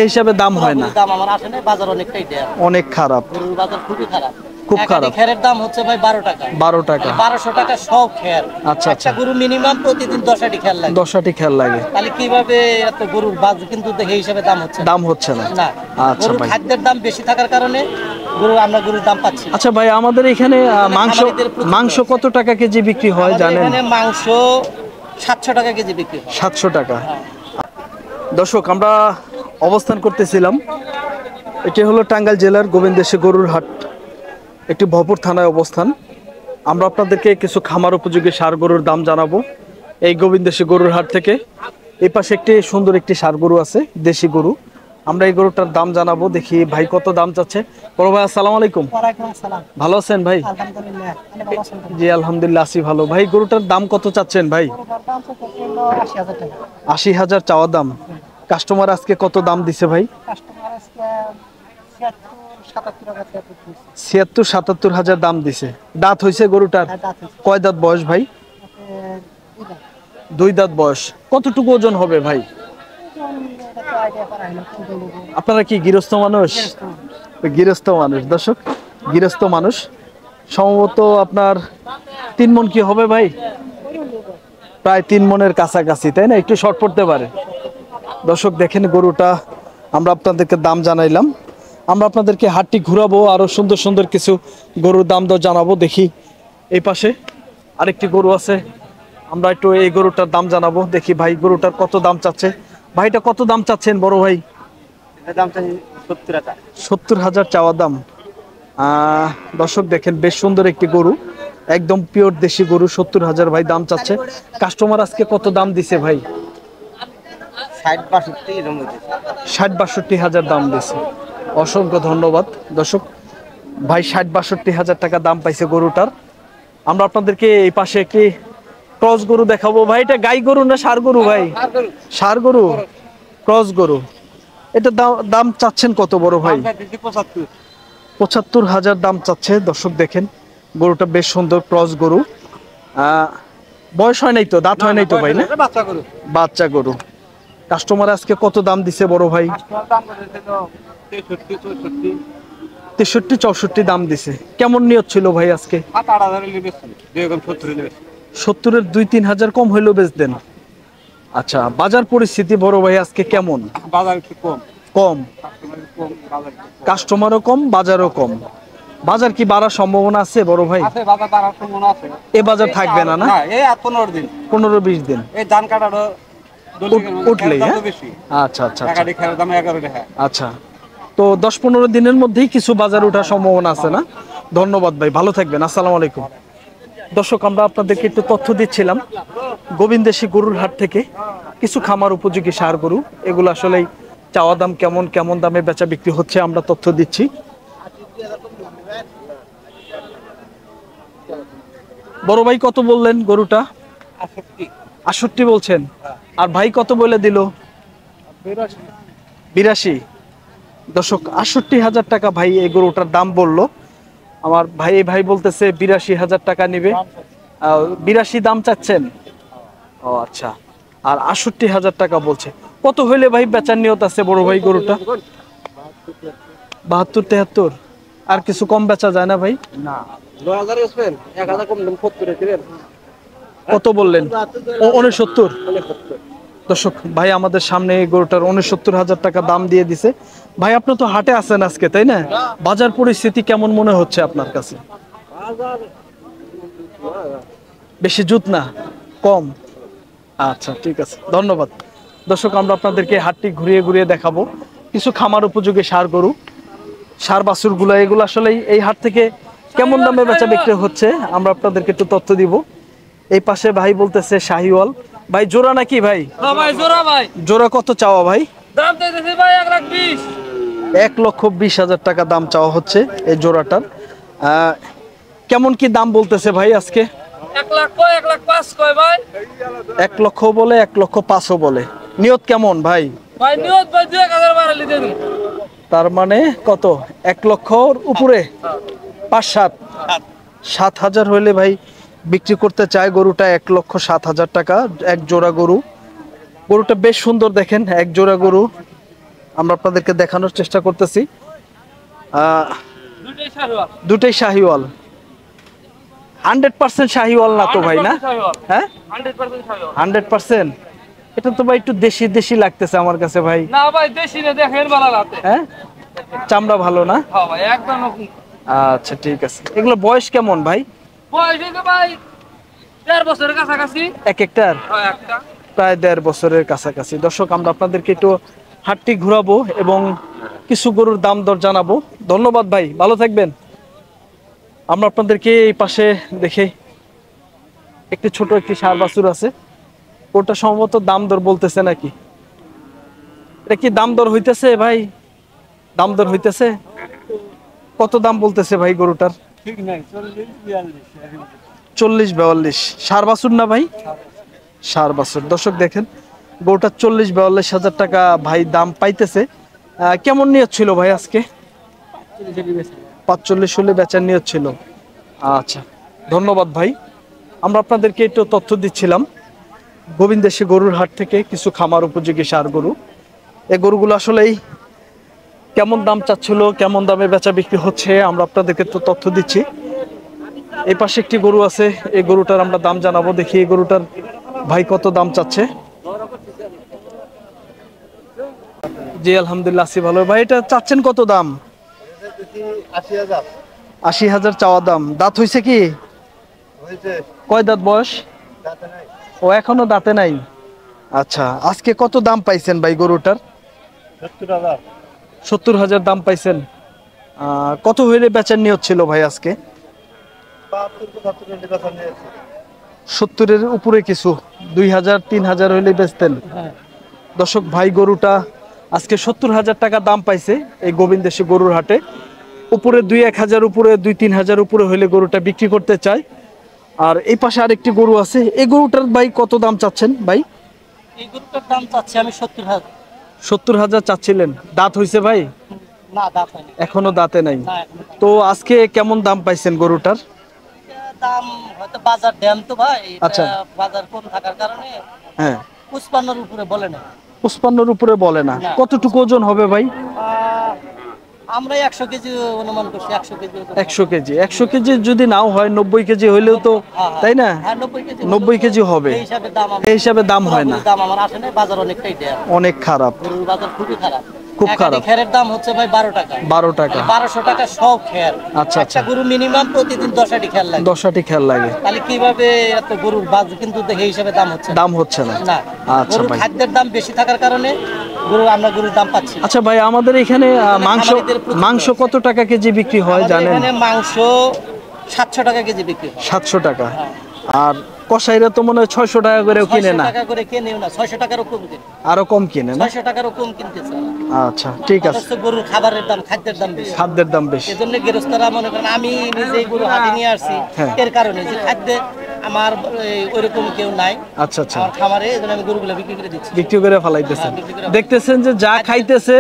এই হিসাবে দাম হয় না। দাম আমার আসে না, বাজার অনেকটাই দেয়, অনেক খারাপ, গরুর বাজার খুবই খারাপ, খুব খারাপ। খেরের দাম হচ্ছে ভাই 12 টাকা, 12 টাকা, 1200 টাকা সব খের। আচ্ছা একটা গরু মিনিমাম প্রতিদিন 10টি খের লাগে, 10টি খেয়াল লাগে, তাহলে কিভাবে এত গরুর বাজার কিন্তু এই হিসাবে দাম হচ্ছে না। না, আচ্ছা গরুর ভাই, খাদ্যের দাম বেশি থাকার কারণে আমরা গরুর দাম পাচ্ছি। আচ্ছা ভাই, আমাদের এখানে মাংস কত টাকা কেজি বিক্রি হয় জানেন? এখানে মাংস 700 টাকা কেজি বিক্রি হয়। 700 টাকা। দর্শক, আমরা অবস্থান করতেছিলাম, এটি হলো টাঙ্গাইল জেলার গোবিন্দেশ্বর গরুর হাট, একটি ভরপুর থানায় অবস্থান। আমরা আপনাদেরকে কিছু খামার উপযোগী ষাঁড় গরুর দাম জানাবো এই গোবিন্দেশ্বর গরুর হাট থেকে। এই পাশে একটি সুন্দর একটি ষাঁড় গরু আছে, দেশি গরু। আমরা এই গরুটার দাম জানাবো, দেখি ভাই কত দাম চাচ্ছে। বড় ভাই আসসালামু আলাইকুম। ভালো আছেন ভাই? জি আলহামদুলিল্লাহ আছি ভালো। ভাই গরুটার দাম কত চাচ্ছেন ভাই? 80,000 চাওয়া দাম। কাস্টমার আজকে কত দাম দিছে ভাই? 76-77,000 দাম দিছে। দাঁত হয়েছে গরুটার? কয় দাঁত বয়স ভাই? 2 দাঁত বয়স। কতটুকু ওজন হবে ভাই? আপনারা কি গৃহস্থ মানুষ? গৃহস্থ মানুষ, দর্শক গৃহস্থ মানুষ। সম্ভবত আপনার 3 মণ কি হবে ভাই? প্রায় 3 মণের কাছাকাছি, তাই না? একটু শর্ট পড়তে পারে। দর্শক দেখেন, গরুটা আমরা আপনাদেরকে দাম জানাইলাম। আমরা আপনাদেরকে হাটটি ঘুরাবো, আরো সুন্দর সুন্দর কিছু গরুর দাম দর জানাবো। দেখি এই পাশে আরেকটি গরু আছে, আমরা একটু এই গরুটার দাম জানাবো। দেখি ভাই গরুটার কত দাম চাচ্ছে। ভাইটা কত দাম চাচ্ছেন বড় ভাই? 70,000 চাওয়া দাম। দর্শক দেখেন, বেশ সুন্দর একটি গরু, একদম পিওর দেশি গরু। 70,000 ভাই দাম চাচ্ছে। কাস্টমার আজকে কত দাম দিছে ভাই? 60-62,000 দাম দিছে। অসংখ্য ধন্যবাদ দর্শক। ভাই 60-62,000 টাকা দাম পাইছে গরুটার। আমরা আপনাদেরকে এই পাশে একটি ক্রস গরু দেখাবো। ভাই এটা গাই গরু না ষাঁড় গরু ভাই? ষাঁড় গরু, ক্রস গরু। এটা দাম চাচ্ছেন কত বড় ভাই? 75,000 দাম চাচ্ছে। দর্শক দেখেন, গরুটা বেশ সুন্দর, ক্রস গরু। বয়স হয় নাই তো, দাঁত হয় নাই তো ভাই? না, বাচ্চা গরু। কাস্টমার আজকে কত দাম দিছে বড় ভাই? 63-64 দাম দিছে। কেমন নিয়ত ছিল ভাই আজকে? 70-এর 2-3 হাজার কম হইলেও বেচ দেন। আচ্ছা, বাজার পরিস্থিতি বড় ভাই আজকে কেমন? বাজার কম, কাস্টমারও কম, বাজারও কম। বাজার কি বাড়ার সম্ভাবনা আছে বড় ভাই? এ বাজার থাকবে না? না, এই 15-20 দিন এই ধান কাটার উঠলে। আচ্ছা আচ্ছা আচ্ছা, তো 10-15 দিনের মধ্যেই কিছু বাজার ওঠার সম্ভাবনা আছে না? ধন্যবাদ ভাই, ভালো থাকবেন। আসসালামু আলাইকুম। দর্শক, আমরা আপনাদেরকে একটু তথ্য দিচ্ছিলাম গোবিন্দেশ্বর গরুর হাট থেকে কিছু খামার উপযোগী ষাঁড় গরু। এগুলো আসলে চাওয়া দাম কেমন, কেমন দামে বেচা বিক্রি হচ্ছে, আমরা তথ্য দিচ্ছি। বড় ভাই কত বললেন গরুটা? 68 বলছেন। আর ভাই কত বলে দিল? 82। দর্শক, 68,000 টাকা ভাই এই গরুটার দাম বললো। আমার ভাই বলতেছে 82,000 টাকা নিবে। 82 দাম চাচ্ছেন? ও আচ্ছা। আর 68,000 টাকা বলছে। কত হইলে ভাই বেচার নিয়ত আছে বড় ভাই গরুটা? 72-73। আর কিছু কম বেচা যায় না ভাই? না, 1000 কম দাম 70 কত বললেন? 69। দর্শক, ভাই আমাদের সামনে এই গরুটার 69,000 টাকা দাম দিয়ে দিছে। ভাই আপনি তো হাটে আছেন আজকে, তাই না? বাজার পরিস্থিতি কেমন মনে হচ্ছে আপনার কাছে? বেশি জুত না, কম। আচ্ছা ঠিক আছে, ধন্যবাদ। দর্শক, আমরা আপনাদেরকে হাটটি ঘুরিয়ে ঘুরিয়ে দেখাবো কিছু খামার উপযোগী ষাঁড় গরু, ষাঁড় বাছুর গুলো। এগুলো আসলে এই হাট থেকে কেমন দামে বেচা বিক্রি হচ্ছে আমরা আপনাদেরকে একটু তথ্য দিব। এই পাশে ভাই বলতেছে শাহিওয়াল। ভাই জোড়া নাকি ভাই? ভাই জোড়া কত চাওয়া ভাই? দাম চাইতেছি ভাই 1,20,000। 1,20,000 টাকা দাম চাওয়া হচ্ছে এই জোড়াটার। কেমন কি দাম বলতেছে ভাই আজকে? 1 লাখ কয়, 1,05,000 কয় ভাই। 1 লক্ষ বলে, 1,05,000 বলে। নিয়ত কেমন ভাই? ভাই নিয়ত ভাই 2,000 বাড়ালি দেন। তার মানে কত? 1 লক্ষর উপরে 5-7,000 হইলে ভাই বিক্রি করতে চায় গরুটা। 1,07,000 টাকা এক জোড়া গরু। গরুটা বেশ সুন্দর, দেখেন এক জোড়া গরু। আমরা আপনাদেরকে দেখানোর চেষ্টা করতেছি। দুটাই শাহিওয়াল। 100% শাহিওয়াল না তো ভাই, না? হ্যাঁ, 100%। এটা তো ভাই একটু দেশি দেশি লাগতেছে আমার কাছে ভাই। না ভাই দেশি না, দেখেন ভালো লাগতে। হ্যাঁ, চামড়া ভালো না? হ্যাঁ ভাই একদম। আচ্ছা ঠিক আছে। এগুলো বয়স কেমন ভাই? বয়স হইছে ভাই 1.5 বছরের কাছাকাছি। এক একটার হ্যাঁ একটা। প্রায় 1.5 বছরের কাছাকাছি। দর্শক, আমরা আপনাদেরকে একটু হাটটি ঘোরাবো এবং কিছু গরুর দাম দর জানাবো। ধন্যবাদ ভাই, ভালো থাকবেন। আমরা আপনাদেরকে এই পাশে দেখে একটি ছোট একটি ষাঁড় বাছুর আছে। ওটা সম্ভবত দাম দর বলতেছে নাকি? এটা কি দাম দর হইতেছে ভাই? দাম দর হইতেছে? কত দাম বলতেছে ভাই গরুটার? ঠিক নাই, 40-42। ষাঁড় বাছুর না ভাই? ষাঁড় বাছুর। দর্শক দেখেন, গরুটা 40-42 হাজার টাকা ভাই দাম পাইতেছে। কেমন নিয়ত ছিল ভাই আজকে? 45 হলে বেচার নিয়ত ছিল। আচ্ছা, ধন্যবাদ ভাই। আমরা আপনাদেরকে একটু তথ্য দিচ্ছিলাম গোবিন্দেশী গরুর হাট থেকে কিছু খামার উপযোগী ষাঁড় গরু। এই গরুগুলো আসলেই কেমন দাম চাচ্ছিল, কেমন দামে বেচা বিক্রি হচ্ছে, আমরা আপনাদেরকে তো তথ্য দিচ্ছি। এই পাশে একটি গরু আছে, এই গরুটার আমরা দাম জানাবো। দেখি এই গরুটার ভাই কত দাম চাচ্ছে। জি আলহামদুলিল্লাহ আছি ভালো। ভাই এটা চাচ্ছেন কত দাম? 80,000 80,000 চাওয়া দাম। দাঁত হইছে কি? হয়েছে। কয় দাঁত বয়স? ও এখনো দাঁতে নাই। আচ্ছা, আজকে কত দাম পাইছেন ভাই গরুটার? 70,000। 70,000 দাম পাইছেন। কত হইলে বেচার নিয়ত ছিল ভাই আজকে? 70-এর উপরে কিছু, 2,000-3,000 হইলে বেচতেন। দর্শক, ভাই গরুটা আজকে 70,000 টাকা দাম পাইছে এই গোবিন্দেশী গরুর হাটে। উপরে 2-1,000 উপরে, 2-3,000 উপরে হইলে গরুটা বিক্রি করতে চায়। আর এই পাশে আরেকটি গরু আছে, এই গরুটার ভাই কত দাম চাচ্ছেন ভাই? এই গরুটার দাম চাচ্ছি আমি 70,000। 70,000 চাচ্ছিলেন। দাঁত হইছে ভাই? না, দাম হয়নি। এখনো দাঁতে নাই। না, এখনো দাম। তো আজকে কেমন দাম পাইছেন গরুটার? দাম হয়তো বাজার দেন তো ভাই, আচ্ছা। বাজার কম থাকার কারণে হ্যাঁ, 55-র উপরে বলে না। 55-র উপরে বলে না। না। কতটুকু ওজন হবে ভাই? আমরা 100 কেজি অনুমান করছি, 100 কেজি ওজন। 100 কেজি। 100 কেজি যদি নাও হয়, 90 কেজি হইলেও তো, তাই না? হ্যাঁ, 90 কেজি। 90 কেজি হবে। এই হিসাবে দাম এই হিসাবে দাম হয় না। দাম আমার আসে না, বাজার অনেকটাই দেয়। অনেক খারাপ, গরুর বাজার খুবই খারাপ। খুব এক খারাপ। আটি খেরের দাম হচ্ছে ভাই 12 টাকা। 12 টাকা। 1200 টাকা সব খের। আচ্ছা, একটা গরু মিনিমাম প্রতিদিন 10 আটি খের লাগে। 10 আটি খেয়াল লাগে। তাহলে কিভাবে এত গরুর বাজার কিন্তু দেখে হিসাবে দাম হচ্ছে না। দাম হচ্ছে না। না, আচ্ছা গরুর ভাই। খাদ্যের দাম বেশি থাকার কারণে আমরা গরুর দাম পাচ্ছি না। আচ্ছা ভাই, আমাদের এখানে মাংস খামারিদের প্রচুর মাংস আছে। কত টাকা কেজি বিক্রি হয় আমাদের জানেন? এখানে মাংস 700 টাকা কেজি বিক্রি হয়। 700 টাকা। হ্যাঁ। আর কসাইরা তো মনে হয় 600 টাকা করেও কিনে 600 না? টাকা করে কেনেও না, 600 টাকারও কম কিনে। আরো কম কিনে না? 600 টাকারও কম কিনতেছে। আচ্ছা ঠিক আছে। অথচ গরুর খাবারের দাম, খাদ্যের দাম বেশি। খাদ্যের দাম বেশি। এজন্য গৃহস্থরা মনে করেন, আমি নিজেই গরু হাটে নিয়ে আসছি হ্যাঁ। এর কারণে যে খাদ্যে আমার ওইরকম কেউ নাই আচ্ছা আচ্ছা, আমার খামারে, এজন্য আমি গরুগুলো বিক্রি করে দিচ্ছি। বিক্রি করে ফেলাইতেছেন। হ্যাঁ, বিক্রি করে দেখতেছেন যে যা খাইতেছে,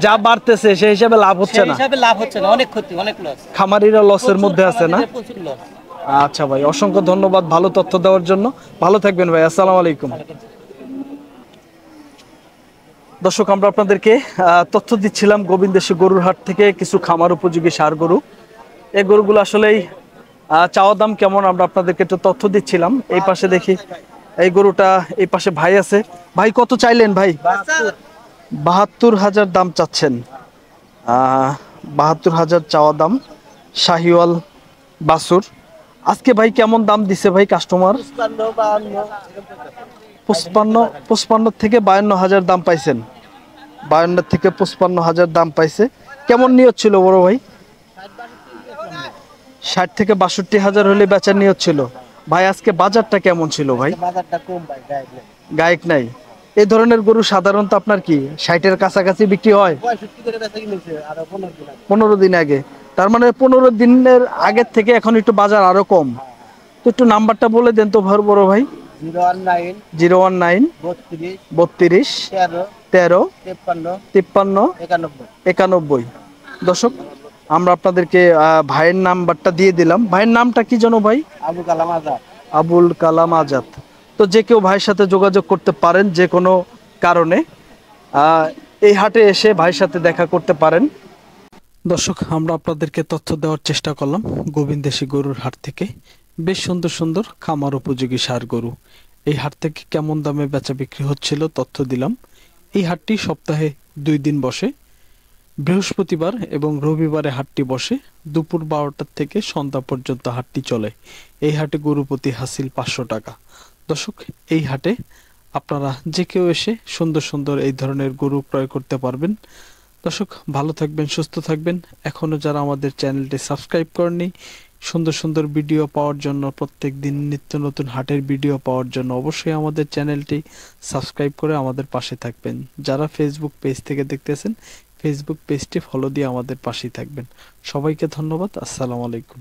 যা বাড়তেছে, সেই হিসাবে লাভ হচ্ছে সেই না। হিসাবে লাভ হচ্ছে না, অনেক ক্ষতি, অনেক লস। খামারিরা লসের মধ্যে আছে না? প্রচুর লস। আচ্ছা ভাই, অসংখ্য ধন্যবাদ ভালো তথ্য দেওয়ার জন্য। ভালো থাকবেন ভাই, আসসালামু আলাইকুম। দর্শক, আমরা আপনাদেরকে তথ্য দিচ্ছিলাম গোবিন্দেশী গরুর হাট থেকে কিছু খামার উপযোগী ষাঁড় গরু। এই গরুগুলো আসলেই চাওয়া দাম কেমন আমরা আপনাদেরকে একটু তথ্য দিচ্ছিলাম। এই পাশে দেখি এই গরুটা, এই পাশে ভাই আছে। ভাই কত চাইলেন ভাই? 72,000 দাম চাচ্ছেন। 72,000 চাওয়া দাম। শাহিওয়াল বাছুর। আজকে ভাই কেমন দাম দিছে ভাই কাস্টমার? 55 থেকে 52,000 দাম পাইছেন। 52 থেকে 55,000 দাম পাইছে। কেমন নিয়ত ছিল বড় ভাই? 60 থেকে 62,000 হলে বেচার নিয়ত ছিল। ভাই আজকে বাজারটা কেমন ছিল ভাই? বাজারটা কম ভাই, গায়ক নাই। এই ধরনের গরু সাধারণত আপনার কি 60-এর কাছাকাছি বিক্রি হয়? 65 করে বেচা কিনেছে আর 15 দিন আগে। 15 দিন আগে। তার মানে 15 দিনের আগের থেকে এখন একটু বাজার আরো কম। তো একটু নাম্বারটা বলে দেন তো বড় ভাই। 019 019 32 32 13 13 53 53 91। 91। দর্শক, আমরা আপনাদেরকে ভাইয়ের নাম্বারটা দিয়ে দিলাম। ভাইয়ের নামটা কি জানো ভাই? আবু কালাম আজাদ। আবুল কালাম আজাদ। তো যে কেউ ভাইয়ের সাথে যোগাযোগ করতে পারেন যে কোনো কারণে। এই হাটে এসে ভাইয়ের সাথে দেখা করতে পারেন। দর্শক, আমরা আপনাদেরকে তথ্য দেওয়ার চেষ্টা করলাম গোবিন্দেশী গরুর হাট থেকে। বেশ সুন্দর সুন্দর খামার উপযোগী ষাঁড় গরু এই হাট থেকে কেমন দামে বেচা বিক্রি হচ্ছিল তথ্য দিলাম। এই হাটটি সপ্তাহে 2 দিন বসে। বৃহস্পতিবার এবং রবিবারে হাটটি বসে। দুপুর 12টার থেকে সন্ধ্যা পর্যন্ত হাটটি চলে। এই হাটে গরু প্রতি হাসিল 500 টাকা। দর্শক, এই হাটে আপনারা যে কেউ এসে সুন্দর সুন্দর এই ধরনের গরু ক্রয় করতে পারবেন। দর্শক, ভালো থাকবেন, সুস্থ থাকবেন। এখনো যারা আমাদের চ্যানেলটি সাবস্ক্রাইব করেনি, সুন্দর সুন্দর ভিডিও পাওয়ার জন্য, প্রত্যেক দিন নিত্য নতুন হাটের ভিডিও পাওয়ার জন্য অবশ্যই আমাদের চ্যানেলটি সাবস্ক্রাইব করে আমাদের পাশে থাকবেন। যারা ফেসবুক পেজ থেকে দেখতেছেন, ফেসবুক পেজটি ফলো দিয়ে আমাদের পাশেই থাকবেন। সবাইকে ধন্যবাদ। আসসালামু আলাইকুম।